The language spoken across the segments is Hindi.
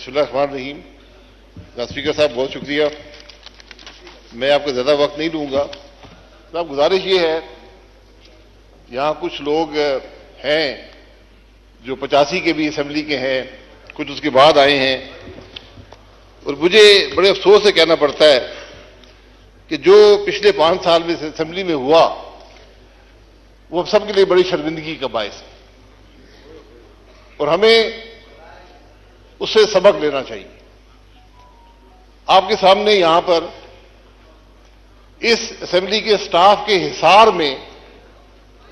बिस्मिल्लाहिर्रहमानिर्रहीम। स्पीकर साहब बहुत शुक्रिया, मैं आपको ज़्यादा वक्त नहीं लूँगा। साहब गुजारिश ये है, यहाँ कुछ लोग हैं जो 85 के भी असेंबली के हैं, कुछ उसके बाद आए हैं, और मुझे बड़े अफसोस से कहना पड़ता है कि जो पिछले 5 साल में असेंबली में हुआ वो हम सब के लिए बड़ी शर्मिंदगी का बायस है और हमें उससे सबक लेना चाहिए। आपके सामने यहां पर इस असेंबली के स्टाफ के हिसार में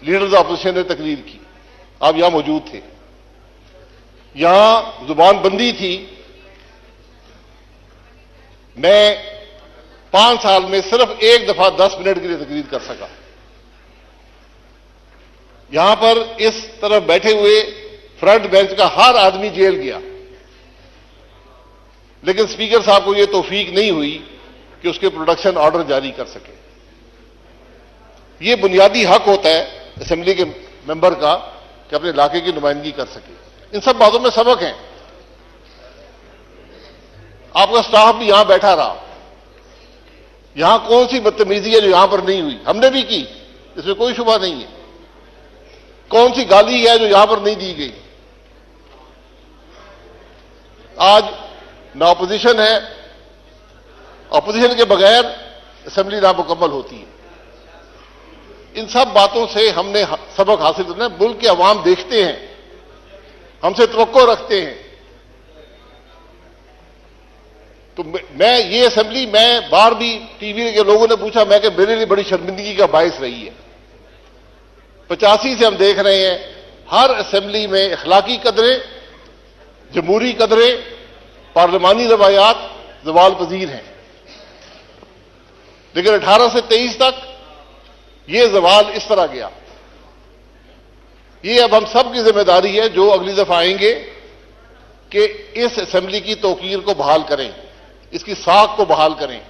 लीडर्स ऑफ अपोजिशन ने तकरीर की, आप यहां मौजूद थे। यहां जुबान बंदी थी। मैं 5 साल में सिर्फ एक दफा 10 मिनट के लिए तकरीर कर सका। यहां पर इस तरफ बैठे हुए फ्रंट बेंच का हर आदमी जेल गया, लेकिन स्पीकर साहब को यह तौफीक नहीं हुई कि उसके प्रोडक्शन ऑर्डर जारी कर सके। यह बुनियादी हक होता है असेंबली के मेंबर का कि अपने इलाके की नुमाइंदगी कर सके। इन सब बातों में सबक है। आपका स्टाफ भी यहां बैठा रहा। यहां कौन सी बदतमीजी है जो यहां पर नहीं हुई? हमने भी की, इसमें कोई शुबा नहीं है। कौन सी गाली है जो यहां पर नहीं दी गई? आज ना अपोजिशन है, अपोजिशन के बगैर असेंबली नामुकम्मल होती है। इन सब बातों से हमने सबक हासिल करना है। मुल्क के अवाम देखते हैं, हमसे तवक्को रखते हैं। तो मैं ये असेंबली, मैं बार भी टीवी के लोगों ने पूछा, मैं कि मेरे लिए बड़ी शर्मिंदगी का बायस रही है। 85 से हम देख रहे हैं हर असेंबली में अखलाकी कदरें, जमहूरी कदरें, पार्लिमानी रवायात ज़वाल पजीर हैं, लेकिन 18 से 23 तक ये ज़वाल इस तरह गया। ये अब हम सब की जिम्मेदारी है जो अगली दफा आएंगे कि इस असेंबली की तौकीर को बहाल करें, इसकी साख को बहाल करें,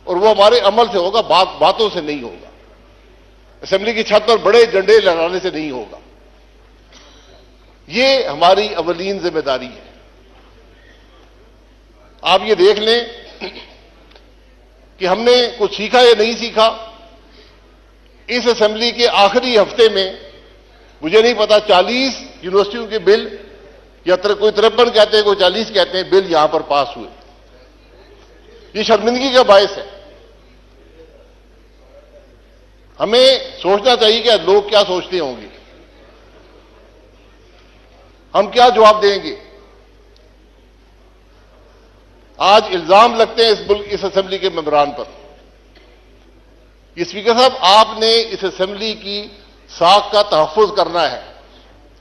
और वो हमारे अमल से होगा, बातों से नहीं होगा। असेंबली की छत पर बड़े झंडे लहराने से नहीं होगा। ये हमारी अवलीन जिम्मेदारी है। आप ये देख लें कि हमने कुछ सीखा या नहीं सीखा। इस असेंबली के आखिरी हफ्ते में मुझे नहीं पता 40 यूनिवर्सिटियों के बिल, या कोई 53 कहते हैं, कोई 40 कहते हैं, बिल यहां पर पास हुए। ये शर्मिंदगी का बायस है। हमें सोचना चाहिए कि लोग क्या सोचते होंगे, हम क्या जवाब देंगे। आज इल्जाम लगते हैं इस असेंबली के मेंबरान पर। ये स्पीकर साहब, आपने इस असेंबली की साख का तहफ्फुज करना है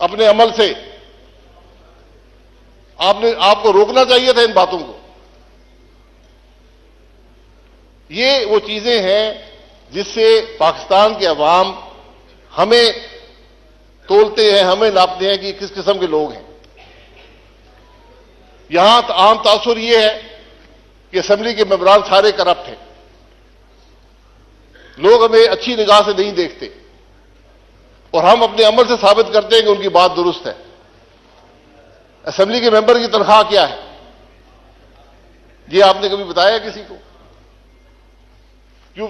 अपने अमल से। आपको रोकना चाहिए था इन बातों को। ये वो चीजें हैं जिससे पाकिस्तान के अवाम हमें तोलते हैं, हमें नापते हैं कि किस किस्म के लोग हैं। यहां आम तासुर यह है कि असेंबली के मेंबरान सारे करप्ट हैं। लोग हमें अच्छी निगाह से नहीं देखते और हम अपने अमल से साबित करते हैं कि उनकी बात दुरुस्त है। असेंबली के मेंबर की तनख्वाह क्या है, ये आपने कभी बताया किसी को? क्यों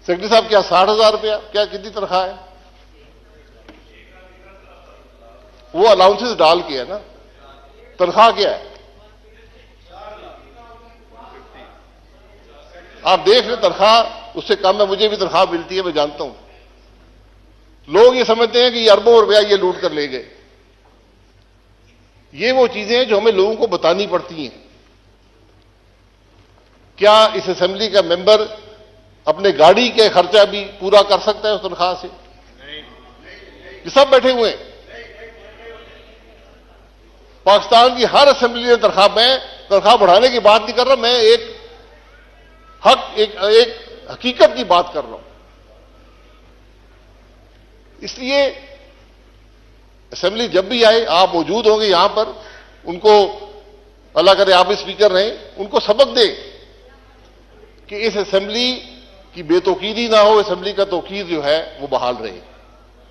सेक्रेटरी साहब, क्या 60,000 रुपया, क्या कितनी तनख्वाह है? वो अलाउंसेस डाल के है ना। तनख्वाह क्या है? आप देख रहे, तनख्वाह उससे कम है। मुझे भी तनख्वाह मिलती है, मैं जानता हूं। लोग ये समझते हैं कि ये अरबों रुपया ये लूट कर ले गए। ये वो चीजें हैं जो हमें लोगों को बतानी पड़ती हैं। क्या इस असेंबली का मेंबर अपने गाड़ी के खर्चा भी पूरा कर सकता है उस तनख्वाह से? ये सब बैठे हुए हैं। पाकिस्तान की हर असेंबली में तनख्वाह बढ़ाने की बात नहीं कर रहा, मैं एक हकीकत की बात कर रहा हूं। इसलिए असेंबली जब भी आए, आप मौजूद होंगे यहां पर, उनको अल्लाह करे आप भी स्पीकर रहें, उनको सबक दें कि इस असेंबली की बेतौकीदी ना हो, असेंबली का तौकीर जो है वो बहाल रहे।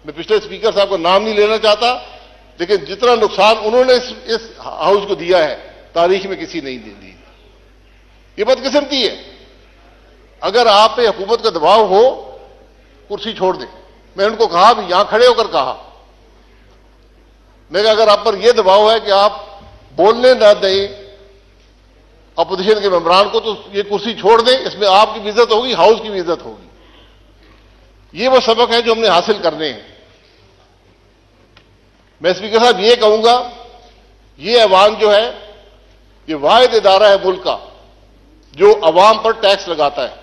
मैं पिछले स्पीकर साहब का नाम नहीं लेना चाहता, लेकिन जितना नुकसान उन्होंने इस हाउस को दिया है तारीख में किसी नहीं दी। ये बदकिस्मती है। अगर आप पे हुकूमत का दबाव हो, कुर्सी छोड़ दें। मैं उनको कहा भी, यहां खड़े होकर कहा, लेकिन अगर आप पर यह दबाव है कि आप बोलने ना दें अपोजिशन के मेंबरान को, तो ये कुर्सी छोड़ दें। इसमें आपकी भी इज्जत होगी, हाउस की भी इज्जत होगी। ये वो सबक है जो हमने हासिल करने हैं। मैं स्पीकर साहब ये कहूंगा, ये ऐवान जो है, ये वाहिद इदारा है मुल्क का जो अवाम पर टैक्स लगाता है।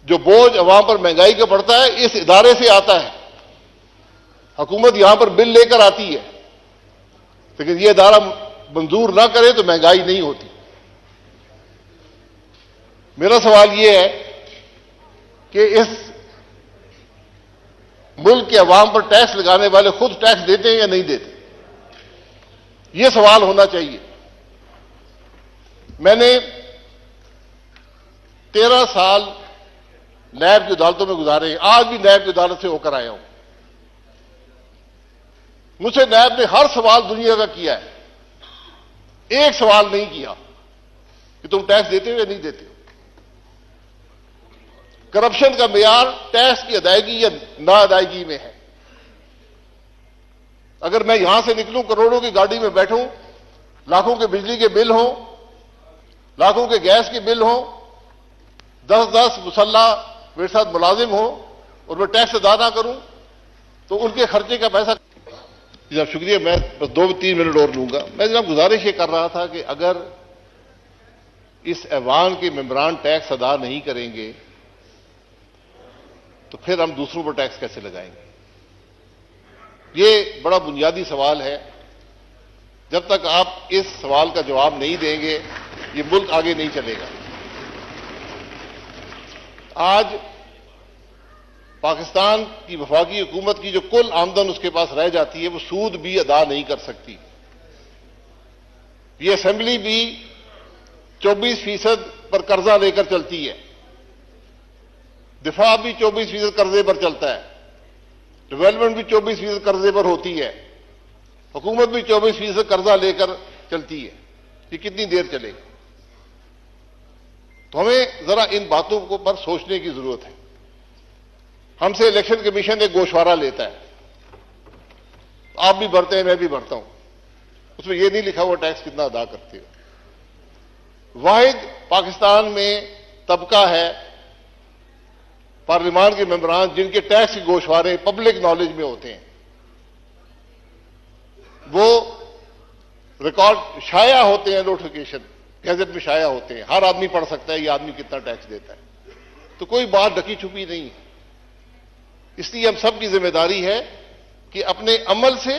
जो बोझ अवाम पर महंगाई का पड़ता है, इस इदारे से आता है। हुकूमत यहां पर बिल लेकर आती है, लेकिन यह इदारा मंजूर ना करे तो महंगाई नहीं होती। मेरा सवाल यह है कि इस मुल्क के अवाम पर टैक्स लगाने वाले खुद टैक्स देते हैं या नहीं देते? यह सवाल होना चाहिए। मैंने 13 साल नैब की अदालतों में गुजारे हैं। आज भी नैब की अदालत से होकर आया हूं। मुझसे नैब ने हर सवाल दुनिया का किया है, एक सवाल नहीं किया कि तुम टैक्स देते हो या नहीं देते हो। करप्शन का मेयार टैक्स की अदायगी या ना अदायगी में है। अगर मैं यहां से निकलूं, करोड़ों की गाड़ी में बैठूं, लाखों के बिजली के बिल हों, लाखों के गैस के बिल हों, 10-10 मुसल्ला मेरे साथ मुलाजिम हो और मैं टैक्स अदा ना करूं, तो उनके खर्चे का पैसा। जनाब शुक्रिया, मैं बस 2-3 मिनट और लूंगा। मैं जनाब गुजारिश ये कर रहा था कि अगर इस ऐवान के मेंबरान टैक्स अदा नहीं करेंगे तो फिर हम दूसरों पर टैक्स कैसे लगाएंगे? ये बड़ा बुनियादी सवाल है। जब तक आप इस सवाल का जवाब नहीं देंगे, ये मुल्क आगे नहीं चलेगा। आज पाकिस्तान की वफाकी हुकूमत की जो कुल आमदन उसके पास रह जाती है, वो सूद भी अदा नहीं कर सकती। ये असेंबली भी 24% पर कर्जा लेकर चलती है, दिफा भी 24% कर्जे पर चलता है, डेवलपमेंट भी 24% कर्जे पर होती है, हुकूमत भी 24% कर्जा लेकर चलती है। ये कितनी देर चलेगी? तो हमें जरा इन बातों को पर सोचने की जरूरत है। हमसे इलेक्शन कमीशन एक गोशवारा लेता है, आप भी भरते हैं, मैं भी भरता हूं, उसमें यह नहीं लिखा हुआ टैक्स कितना अदा करते हो। वाहिद पाकिस्तान में तबका है पार्लियामान के मेंबरान जिनके टैक्स के गोशवारे पब्लिक नॉलेज में होते हैं। वो रिकॉर्ड शाया होते हैं, नोटिफिकेशन गैजेट में शाया होते हैं, हर आदमी पढ़ सकता है ये आदमी कितना टैक्स देता है। तो कोई बात ढकी छुपी नहीं है। इसलिए हम सब की जिम्मेदारी है कि अपने अमल से,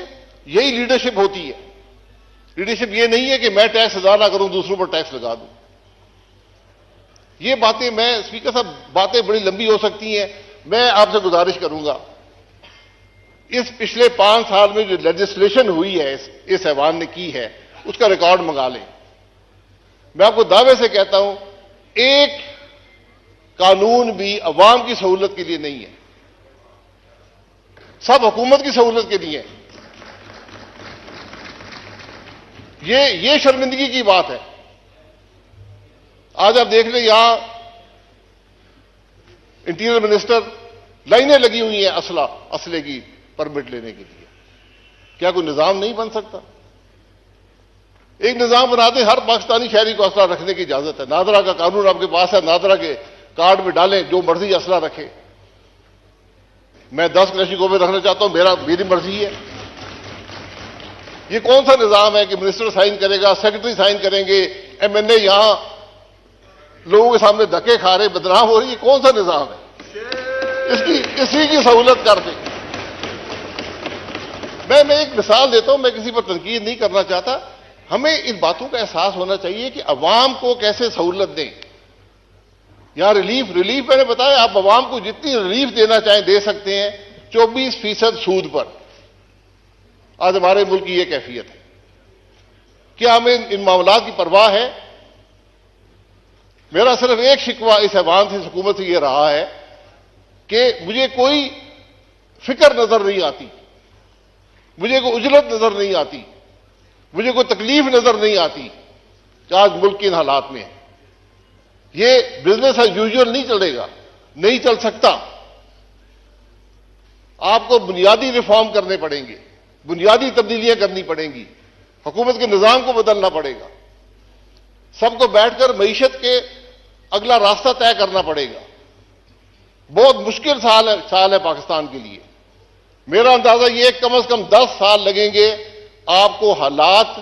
यही लीडरशिप होती है। लीडरशिप ये नहीं है कि मैं टैक्स अदा ना करूं, दूसरों पर टैक्स लगा दूं। ये बातें, मैं स्पीकर साहब, बातें बड़ी लंबी हो सकती हैं। मैं आपसे गुजारिश करूंगा, इस पिछले 5 साल में जो लेजिस्लेशन हुई है इस ऐवान ने की है, उसका रिकॉर्ड मंगा लें। मैं आपको दावे से कहता हूं, एक कानून भी अवाम की सहूलत के लिए नहीं है, सब हुकूमत की सहूलत के लिए है। ये शर्मिंदगी की बात है। आज आप देख लें, यहां इंटीरियर मिनिस्टर, लाइनें लगी हुई हैं असले की परमिट लेने के लिए। क्या कोई निजाम नहीं बन सकता? एक निजाम बनाते, हर पाकिस्तानी शहरी को असला रखने की इजाजत है। नादरा का कानून आपके पास है, नादरा के कार्ड में डालें, जो मर्जी असला रखे। मैं 10 क्लैशिकों में रखना चाहता हूं, मेरी मर्जी है। ये कौन सा निजाम है कि मिनिस्टर साइन करेगा, सेक्रेटरी साइन करेंगे, एमएनए यहां लोगों के सामने धक्के खा रहे, बदनाम हो रही है? कौन सा निजाम है? इसी की सहूलत कर दे। मैं एक मिसाल देता हूं, मैं किसी पर तनकीद नहीं करना चाहता। हमें इन बातों का एहसास होना चाहिए कि अवाम को कैसे सहूलत दें। यहां रिलीफ मैंने बताया, आप अवाम को जितनी रिलीफ देना चाहें दे सकते हैं, 24% सूद पर। आज हमारे मुल्क की यह कैफियत है। क्या हमें इन मामलात की परवाह है? मेरा सिर्फ एक शिकवा इस ऐवान से, हुकूमत से यह रहा है कि मुझे कोई फिक्र नजर नहीं आती, मुझे कोई उजलत नजर नहीं आती, मुझे कोई तकलीफ नजर नहीं आती कि आज मुल्क के इन हालात में है। ये बिजनेस एज यूजुअल नहीं चलेगा, नहीं चल सकता। आपको बुनियादी रिफॉर्म करने पड़ेंगे, बुनियादी तब्दीलियां करनी पड़ेंगी, हुकूमत के निजाम को बदलना पड़ेगा, सबको बैठकर मईशत के अगला रास्ता तय करना पड़ेगा। बहुत मुश्किल साल है पाकिस्तान के लिए। मेरा अंदाजा ये कम से कम 10 साल लगेंगे आपको हालात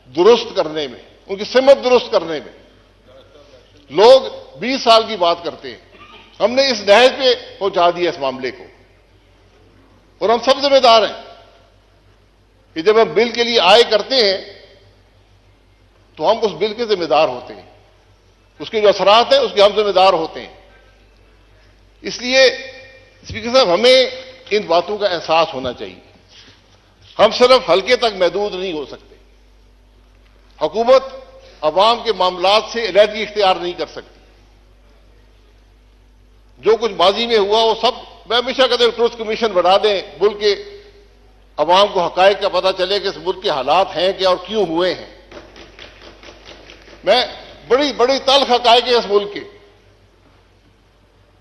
दुरुस्त करने में, उनकी सिमत दुरुस्त करने में। लोग 20 साल की बात करते हैं, हमने इस नहज पे पहुंचा दिया इस मामले को, और हम सब जिम्मेदार हैं कि जब हम बिल के लिए आय करते हैं तो हम उस बिल के जिम्मेदार होते हैं, उसके जो असरात हैं उसके हम जिम्मेदार होते हैं। इसलिए स्पीकर साहब, हमें इन बातों का एहसास होना चाहिए। हम सिर्फ हल्के तक महदूद नहीं हो सकते। हुकूमत अवाम के मामलात से अलहदगी इख्तियार नहीं कर सकती। जो कुछ माजी में हुआ वो सब, मैं हमेशा कहता हूं ट्रुथ कमीशन बना दें, मुल्क के अवाम को हकायक का पता चले कि इस मुल्क के हालात हैं क्या और क्यों हुए हैं। मैं बड़ी बड़ी तल्ख हकायक है इस मुल्क के,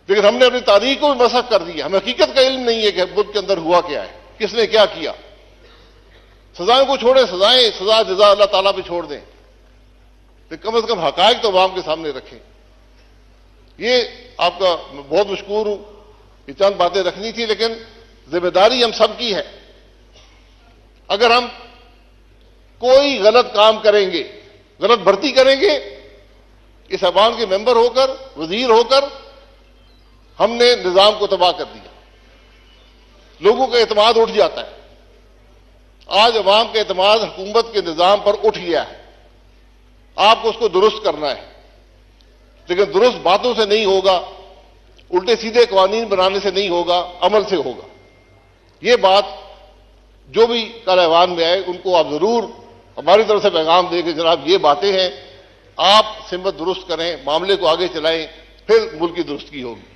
लेकिन हमने अपनी तारीख को भी मसख कर दिया। हमें हकीकत का इल्म नहीं है कि मुल्क के अंदर हुआ क्या है, किसने क्या किया। सजाओं को छोड़े, सजा जजा अल्लाह ताला पे छोड़ दें, तो कम से कम हकायक तो अवाम के सामने रखें। ये आपका बहुत मशकूर हूं, ये चंद बातें रखनी थी, लेकिन जिम्मेदारी हम सबकी है। अगर हम कोई गलत काम करेंगे, गलत भर्ती करेंगे, इस अवाम के मेंबर होकर, वजीर होकर हमने निजाम को तबाह कर दिया। लोगों का एतमाद उठ जाता है। आज अवाम का एतमाद हुकूमत के निजाम पर उठ गया है। आपको उसको दुरुस्त करना है, लेकिन दुरुस्त बातों से नहीं होगा, उल्टे सीधे कानून बनाने से नहीं होगा, अमल से होगा। ये बात जो भी कल ऐवान में आए उनको आप जरूर हमारी तरफ से पैगाम दें कि जनाब ये बातें हैं, आप सिमत दुरुस्त करें, मामले को आगे चलाएं, फिर मुल्क की दुरुस्ती होगी।